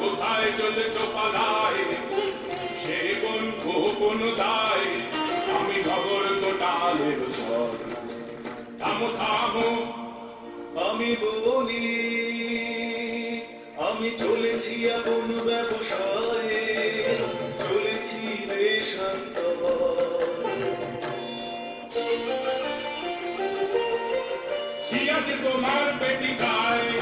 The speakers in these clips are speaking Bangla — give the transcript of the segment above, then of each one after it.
কোথায় চলেছ পালায়, সে কোন কোন দায়, আমি নগর কোটালের ঝড়। থামো থামো আমি বলি, আমি চলেছি আপন ব্যবসায়ে, চলেছি দেশান্তর। কি আছে তোমার পেটি গায়ে,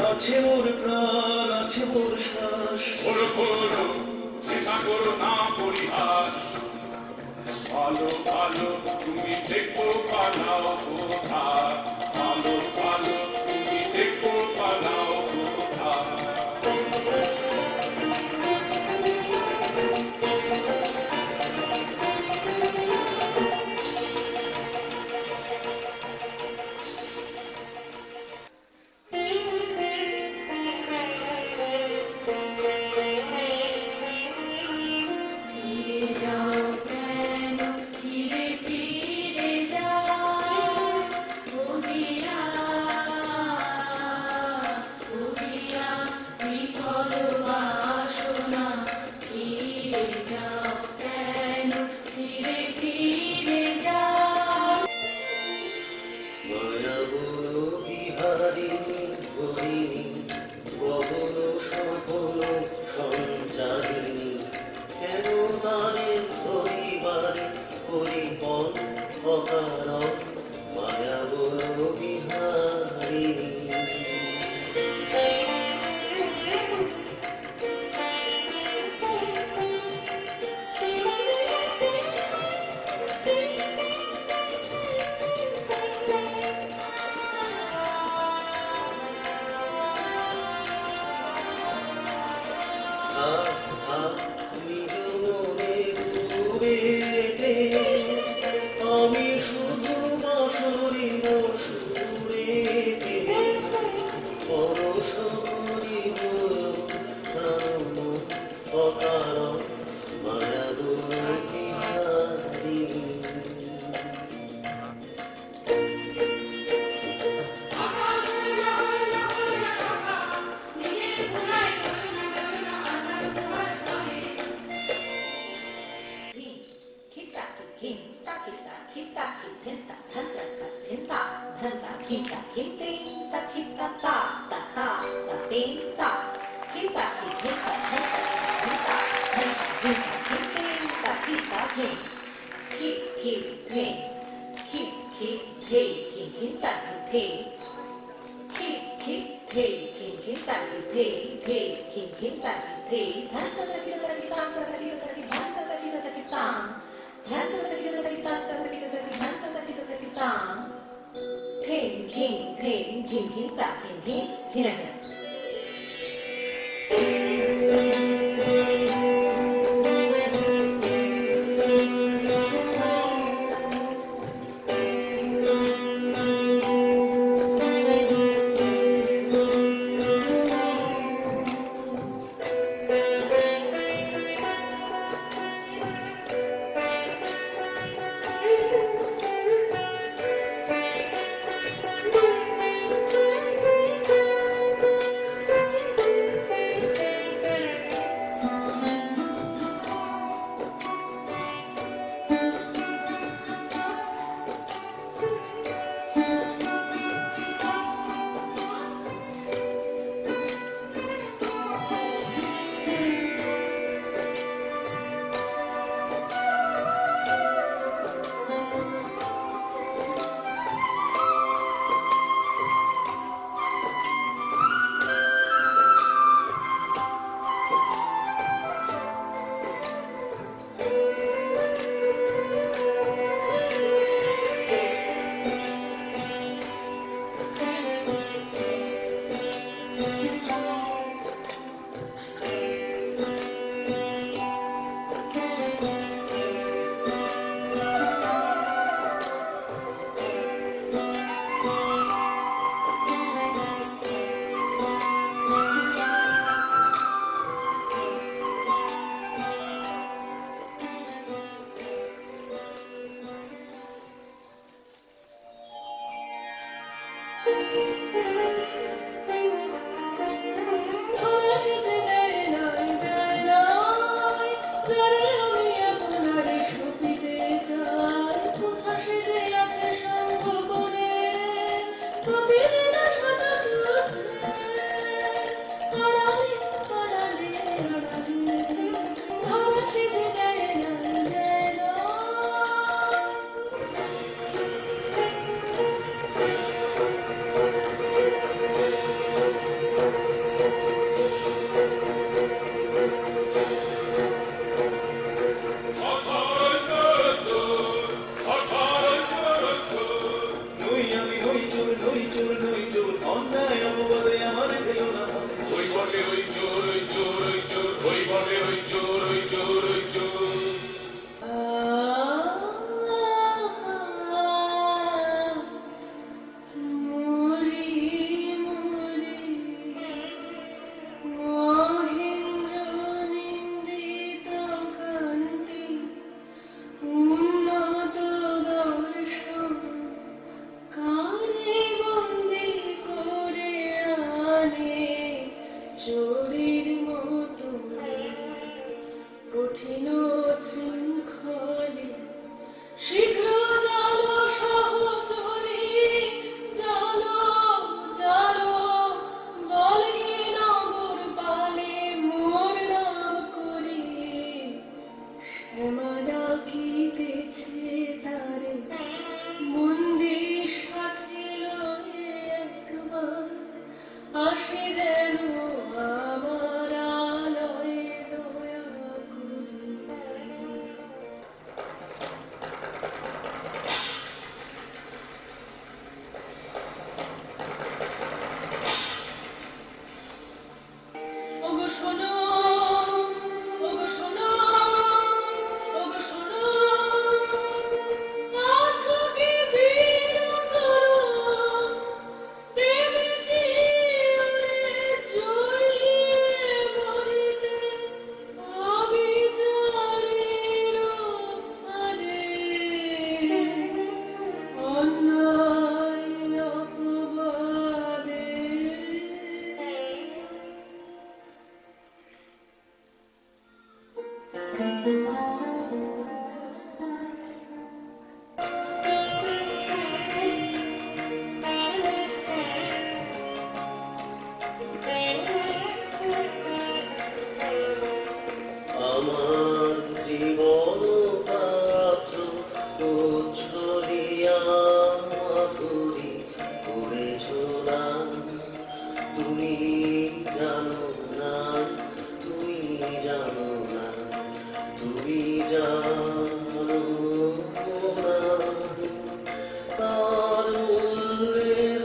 আছে মোর প্রাণ, আছে মোর শ্বাস। করো করো সেটা করো না পরিহাস, ভালো ভালো তুমি দেখো পালাও কোথায়, ভালো ভালো তুমি দেখো পালাও কোথায়। আমি শুধু বাঁশরীর সুরেতে পরশ করিব অকারণ মায়াবুর বিহারিণী। চোরের মতো কঠিন শৃঙ্খলে শীঘ্র জালো সহচরে জালো জালো বলগে নগর পালে মোর নাম করে শ্যামা ডাকিতেছে তারে মন্দির সাথে লয়ে একবার আসে যেন আমার আলয়ে দয়া করে। ওগো শোনো, ওগো শোনো, ওগো শোনো, আছো কি বীরতর প্রেমকে ওরে জড়িয়ে মরিতে আমি জানির আনে অন্যায় অপবাদে। আমার জীবন পাত্র উচ্ছলিয়া মাধুরী করেছ না, তুমি জানো না, তুমি জানো না, তুমি জানো না, তার মূল্যের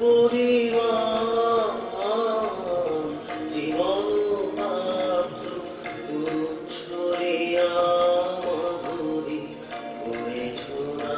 পরিমাণ জীবন পাত্র উচ্ছলিয়া মাধুরী করেছ না।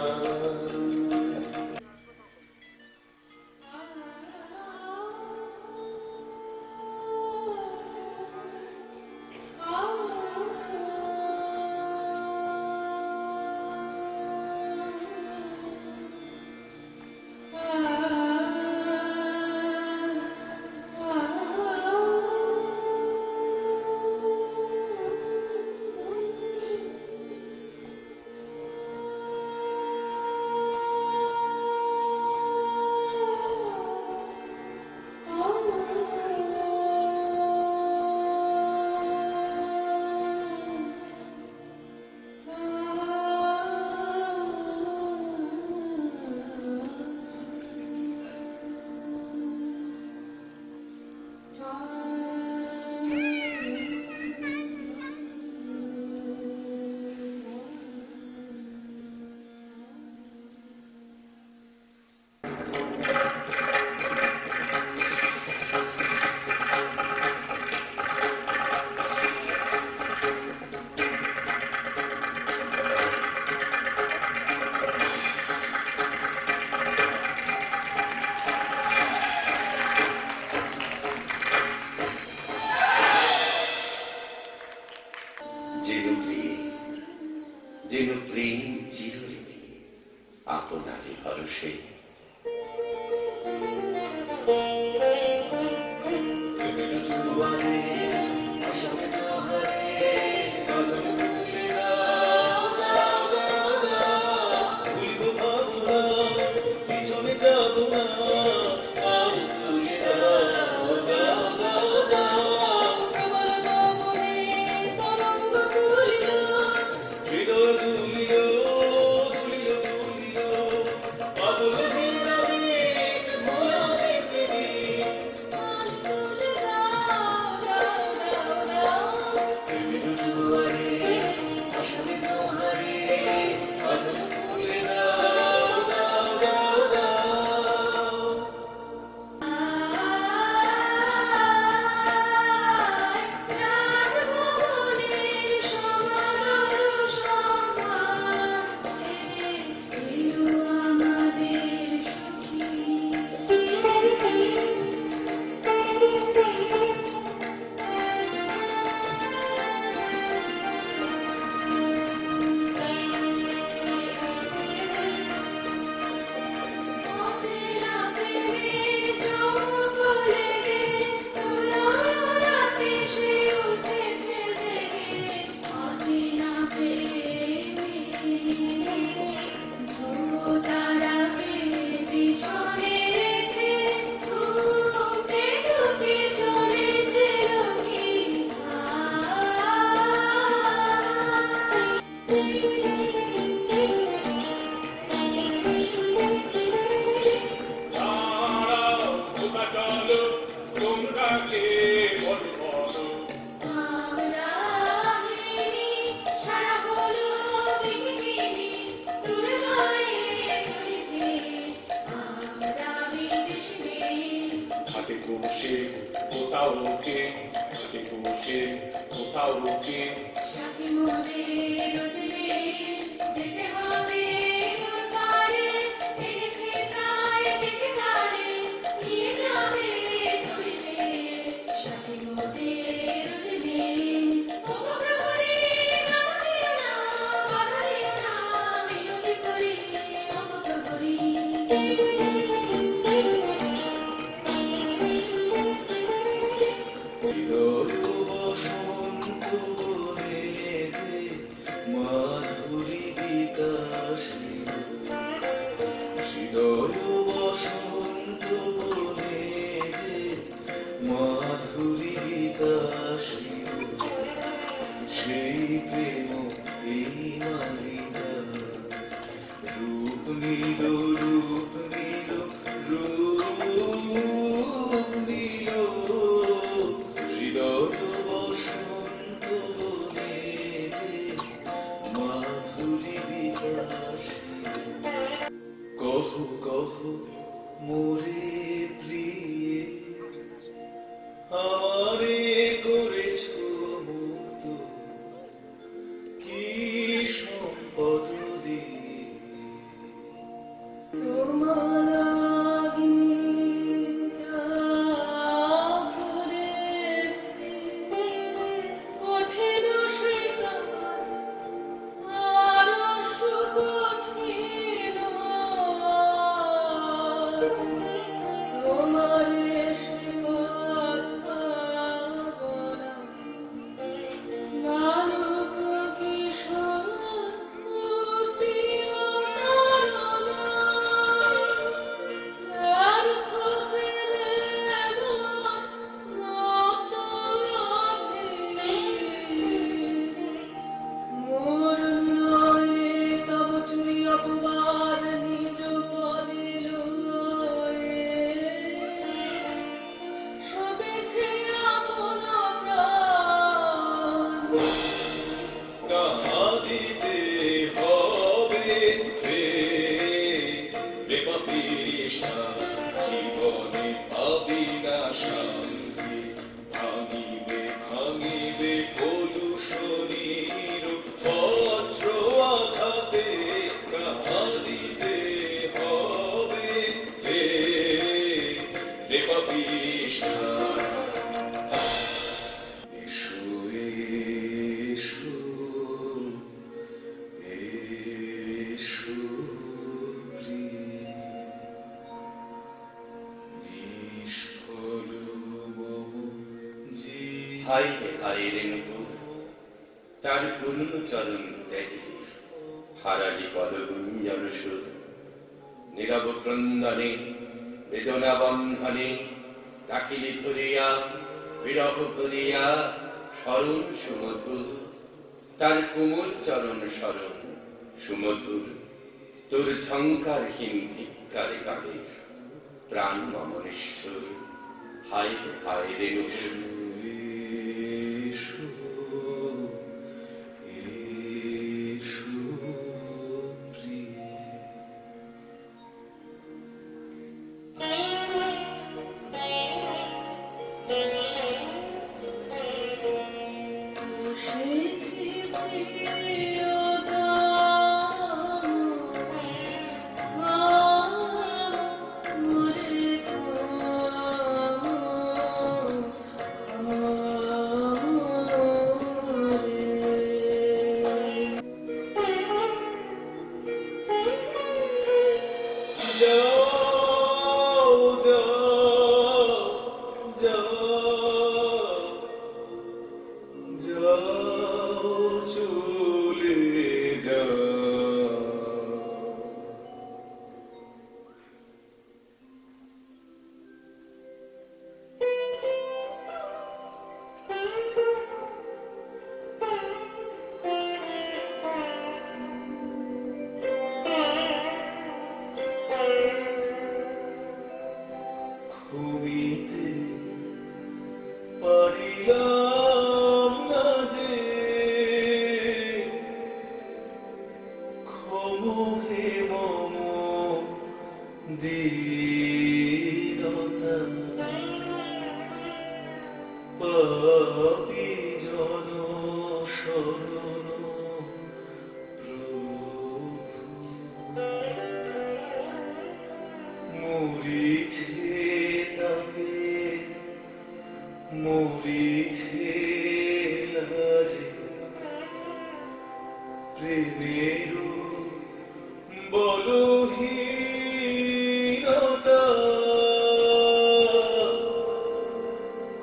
যেন প্রেম চিরঋণী আপনারে হরষে। পিছনে যাব না, হৃদয় দুলিল দুলিল দুলিল পাগল বৃন্দাবী মোরা পৃথিবী। ওকে ওকে বসে কোথাও ওকে সাথী মোদের রোজরে যেতে হবে তোর পারে, এনেছে তাই ডেকে তারে, নিয়ে যাবে ধরিবে। সাথী মোদের রোজরে, ওগো প্রহরী, বাধা দিও না, বাধা দিও না, মিনতি করি, ওগো প্রহরী। হৃদয় বসন্ত বনে যে মাধুরী বিকাশী, হৃদয় বসন্ত বনে যে মাধুরী বিকাশী, সেই প্রেম এই মালিকা রূপ নিল রূপ নিল রূপ নিল হৃদয় বসন্ত বনে যে মাধুরী বিকাশী। কহ কহ মোরে প্রিয়ে আমারে করেছ মুক্ত, কি সম্পদ দিয়ে তোমার লাগি যা করেছি, কঠিন সে কাজ আরো সুকঠিন আজ। তোমারে সে কথা বলা বালক কিশোর মুক্তি ও তারণা, ব্যর্থ প্রেমে মন মত্ত অধীর। মোর নয়ে তব চুরি অপবাদ নিজ পদে লয়ে, সবেছে আপন প্রাণ। কাঁদিতে হবে রে পাপিষ্ঠা, জীবনে পাবি না শান্তি, ভাঙিবে ভাঙিবে কলুষণীর বজ্র আঘাতে। কাঁদিতে হবে রে পাপিষ্ঠা। এসো এসো এসো প্রিয়, নিষ্ফল মোহ জীবন। হায় রে হায় রে নূপুর, তার পূর্ণ চরণ ত্যাজিলি হারালি কদগুঞ্জন সুর, নীরব ক্রন্দনে বেদনা বন্ধনে রাখিলি ধরিয়া বিরহ ভরিয়া স্মরণ সুমধুর। তার কোমল চরণ স্মরণ সুমধুর, তোর ঝঙ্কারহীন ধিক্কারে কাঁদে প্রাণ মম নিষ্ঠুর। হায় রে হায় রে নূপুর, এসো এসো প্রিয়। বসেছি প্রিয়তম, মোরে যাও যাও যাও যাও চলে যাও। ঘুমিতে পারিলাম না যে, ক্ষমহে মম দীনতা। পাপী জন শরণ প্রভু। মরিছে তাপে মরিছে লাজে প্রেমেরু বলহীনতা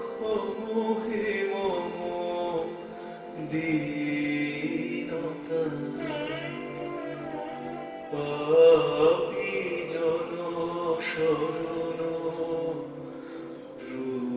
ক্ষমহে মম দীনতা পাপী জন শরণ প্রভু।